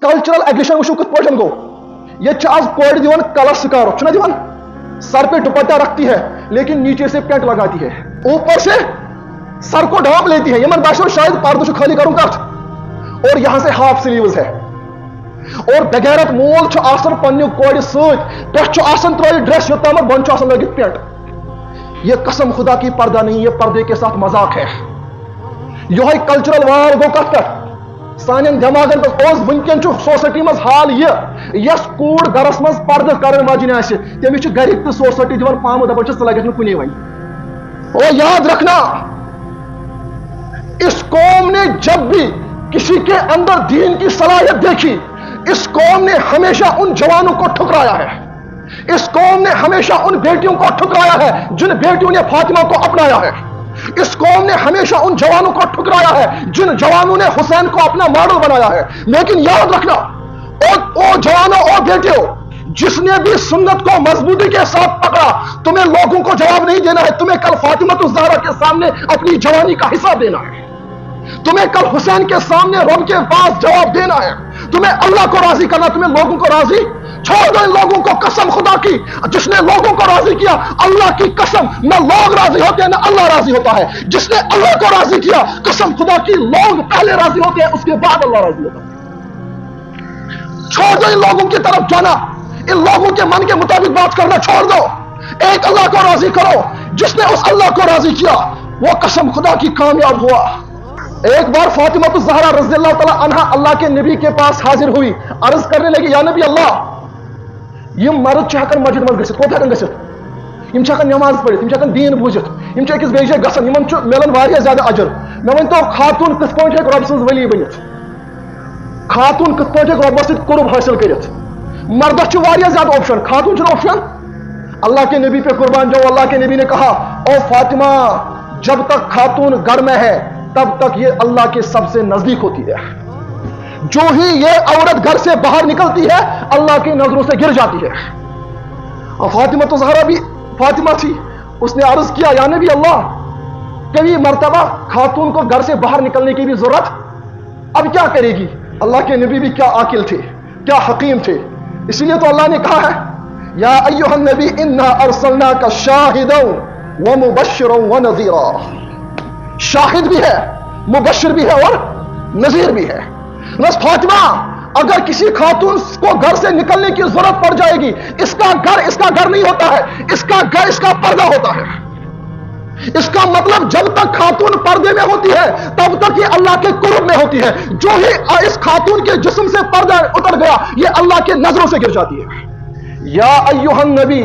Cultural aggression वो कत पे गो ये आज कोड दिवन कलर शिकार दिवन सर पे दुपट्टा रखती है लेकिन नीचे से पेंट लगाती है, ऊपर से सर को ढांप लेती है। यमन बाशो शायद पर्दो खाली करूं कत और यहां से हाफ स्लीव्स है और बगैरत मोल पन्नू कोड सत पे ड्रेस योतम बन लगित पेंट। ये कसम खुदा की पर्दा नहीं, ये पर्दे के साथ मजाक है। यह कल्चरल वार गो कत पे सान दिमागन वनकन सोसाइटी मज हाल यस कूड़ गरस मज पर्द कर वजन तमिस गरिक तो सोसाइटी दिवन पाम दपान स लगे कुन वन। और याद रखना इस कौम ने जब भी किसी के अंदर दीन की सलाहियत देखी, इस कौम ने हमेशा उन जवानों को ठुकराया है। इस कौम ने हमेशा उन बेटियों को ठुकराया है जिन बेटियों ने फातिमा को अपनाया है। इस कौम ने हमेशा उन जवानों को ठुकराया है जिन जवानों ने हुसैन को अपना मॉडल बनाया है। लेकिन याद रखना ओ जवानों और बेटियों, जिसने भी सुन्नत को मजबूती के साथ पकड़ा, तुम्हें लोगों को जवाब नहीं देना है, तुम्हें कल फातिमा ज़हरा के सामने अपनी जवानी का हिसाब देना है। तुम्हें कल हुसैन के सामने रब के पास जवाब देना है। तुम्हें अल्लाह को राजी करना, तुम्हें लोगों को राजी छोड़ दो। इन लोगों को कसम खुदा की, जिसने लोगों को राजी किया, अल्लाह की कसम, न लोग राजी होते हैं न अल्लाह राजी होता है। जिसने अल्लाह को राजी किया, कसम खुदा की, लोग पहले राजी होते हैं, उसके बाद अल्लाह राजी होता है। छोड़ दो इन लोगों की तरफ जाना, इन लोगों के मन के मुताबिक बात करना छोड़ दो। एक अल्लाह को राजी करो। जिसने उस अल्लाह को राजी किया वो कसम खुदा की कामयाब हुआ। एक बार फातिमा ज़हरा रज़ियल्लाहु तआला अन्हा अल्लाह के नबी के पास हाजिर हुई, अर्ज करने लगी, या नबी अल्लाह, ये मर्द हकन मस्जिद मज गत गम हकन नमाज पढ़, हकन दीन बूझित, अकिस बेस जाए गन मिलन वारिया ज्यादा अजर। मे वन तो खातून कत पे रब सज वली बनित, खातून कत पे रब सत कुर्ब हासिल कर। मर्दस ज्यादा ऑप्शन, खातून ऑप्शन। अल्लाह के नबी पे कुर्बान जाओ। अल्लाह के नबी ने कहा, ओ फातिमा, जब तक खातून घर में है तब तक ये अल्लाह के सबसे नजदीक होती है। जो ही ये औरत घर से बाहर निकलती है अल्लाह की नजरों से गिर जाती है। और फातिमा तो ज़हरा भी फातिमा थी, उसने अर्ज किया, या नबी अल्लाह, कभी मर्तबा खातून को घर से बाहर निकलने की भी जरूरत, अब क्या करेगी। अल्लाह के नबी भी क्या आकिल थे, क्या हकीम थे। इसलिए तो अल्लाह ने कहा है, या अय्युहन नबी इन्ना अरसलनाका शाहिदन व मुबश्शिरन व नज़ीरा। शाहिद भी है, मुबश्शिर भी है और नज़ीर भी है। बस फातिमा, अगर किसी खातून को घर से निकलने की जरूरत पड़ जाएगी, इसका घर नहीं होता है, इसका घर इसका पर्दा होता है। इसका मतलब जब तक खातून पर्दे में होती है तब तक ये अल्लाह के कुर्ब में होती है। जो ही इस खातून के जिस्म से पर्दा उतर गया ये अल्लाह के नजरों से गिर जाती है। या अय्युहन नबी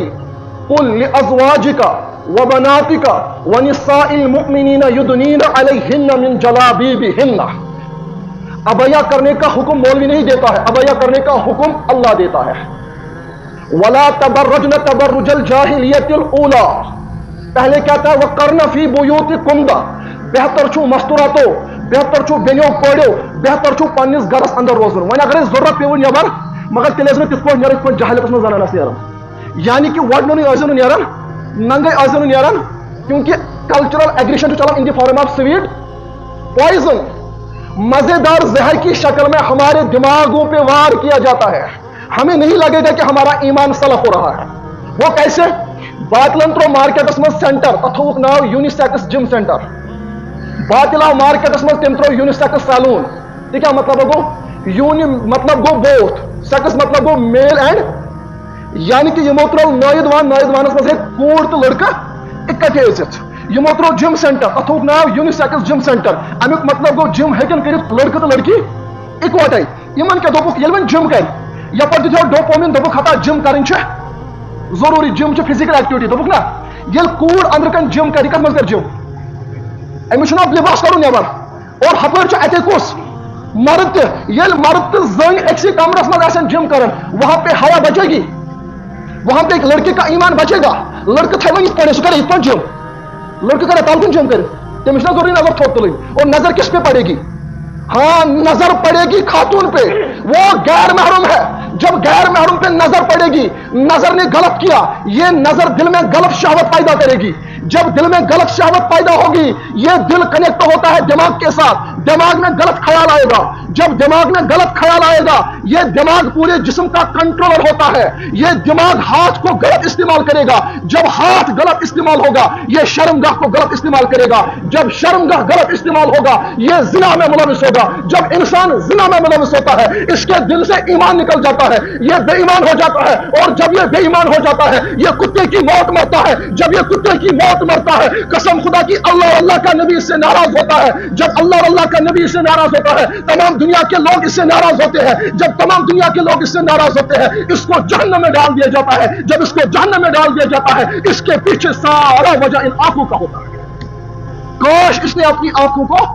कुल लिअज़वाजिका व बनातिका व निसाइल मुमिनीना युदनीना अलैहिन्ना मिन जलाबीबिहिन्ना। अबया करने का हुक्म मौलवी नहीं देता है, अबया करने का हुक्म अल्लाह देता है। वला तबर्रजन तबर्रुजल जाहिलियतिल ऊला, पहले कहता है वक़रना फी बुयूतिकुन्ना, बेहतर छु मस्तूरातो, बेहतर छु बेनियो कोड़ो, बेहतर छु पन्निस घरस अंदर रोजन। वन अगर जरूरत पे नबर मगर तेल तिथ पे नीर जहालत में जनानस नीरान, यानी कि वडन आजन नीरान, नंगे आजन नीरान, क्योंकि कल्चरल एग्रेशन चलान in the form of sweet poison. मजेदार जहर की शक्ल में हमारे दिमागों पे वार किया जाता है। हमें नहीं लगेगा कि हमारा ईमान सलफ हो रहा है। वो कैसे? बातलंत्रो मार्केटस में सेंटर अथोक नाव यूनिसेक्स जिम सेंटर, बातिला मार्केटस में तमत्रो यूनिसेक्स सैलून। तो क्या मतलब गो? यूनि मतलब गो बोथ, सेक्स मतलब गो मेल एंड, यानी कि यमो त्रो नौजवानस मज कूड़ तो लड़का इकट्ठे इज्जत। यमो त्रो जिम सेंटर अथोक नाव यूनिसेक्स जिम सेंटर। अमुक मतलब गो जिम हेकन कर लड़का तो लड़की इकवटे। इन क्या दोपुक ये जिम कर यपर दिथो डोपामिन दोपुक हता जिम कर जरूरी। जिम फिजिकल एक्टिविटी दोपुक ना, ये कूड़ अंदर कन जिम कर कत मज कर जिम अमिस लिबास करो नबर। और हपर अत कुस मर्द ये मर्द तो जन एक कमरस मज जिम कर, वहां पे हवा बचेगी, वहां पे एक लड़के का ईमान बचेगा। लड़का थे वन पे सह कर जिम, लड़के करे तालकुन जिम कर, तमिस ना जरूरी नजर थोक तुल। और नजर किस पे पड़ेगी? हाँ, नजर पड़ेगी खातून पे, वो गैर महरूम है। जब गैर महरूम पे नजर पड़ेगी, नजर ने गलत किया, ये नजर दिल में गलत शहवत पैदा करेगी। جب دل میں غلط شہوت پیدا ہوگی، یہ دل کنیکٹ ہوتا ہے دماغ کے ساتھ، دماغ میں غلط خیال آئے گا، جب دماغ میں غلط خیال آئے گا یہ دماغ پورے جسم کا کنٹرولر ہوتا ہے، یہ دماغ ہاتھ کو غلط استعمال کرے گا، جب ہاتھ غلط استعمال ہوگا یہ شرمگاہ کو غلط استعمال کرے گا، جب شرمگاہ غلط استعمال ہوگا یہ زنا میں ملوث ہوگا، جب انسان زنا میں ملوث ہوتا ہے اس کے دل سے ایمان نکل جاتا ہے، یہ بے ایمان ہو جاتا ہے، اور جب یہ بے ایمان ہو جاتا ہے یہ کتے کی موت مرتا ہے، جب یہ کتے کی موت مرتا ہے قسم خدا کی اللہ اور اللہ کا نبی اس سے ناراض ہوتا ہے، جب اللہ اور اللہ کا نبی اس سے ناراض ہوتا ہے تمام دنیا کے لوگ اس سے ناراض ہوتے ہیں، جب تمام دنیا کے لوگ اس سے ناراض ہوتے ہیں اس کو جہنم میں ڈال دیا جاتا ہے، جب اس کو جہنم میں ڈال دیا جاتا ہے اس کے پیچھے سارا وجہ ان آنکھوں کا ہوتا ہے، کاش اس نے اپنی آنکھوں کو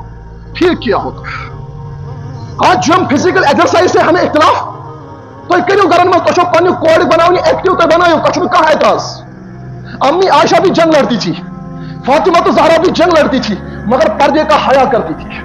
ٹھیک کیا ہوتا۔ آج جو ہم فزیکل ایکسرسائز سے ہمیں اختلاف تو کرو گرن میں تو پنہ کوڑ بناونی ایکٹیو تو بناو تو کہاں اعتراض۔ امی عائشہ بھی جنگ لڑتی تھی، فاطمہ تو زہرا بھی جنگ لڑتی تھی مگر پردے کا حیا کرتی تھی۔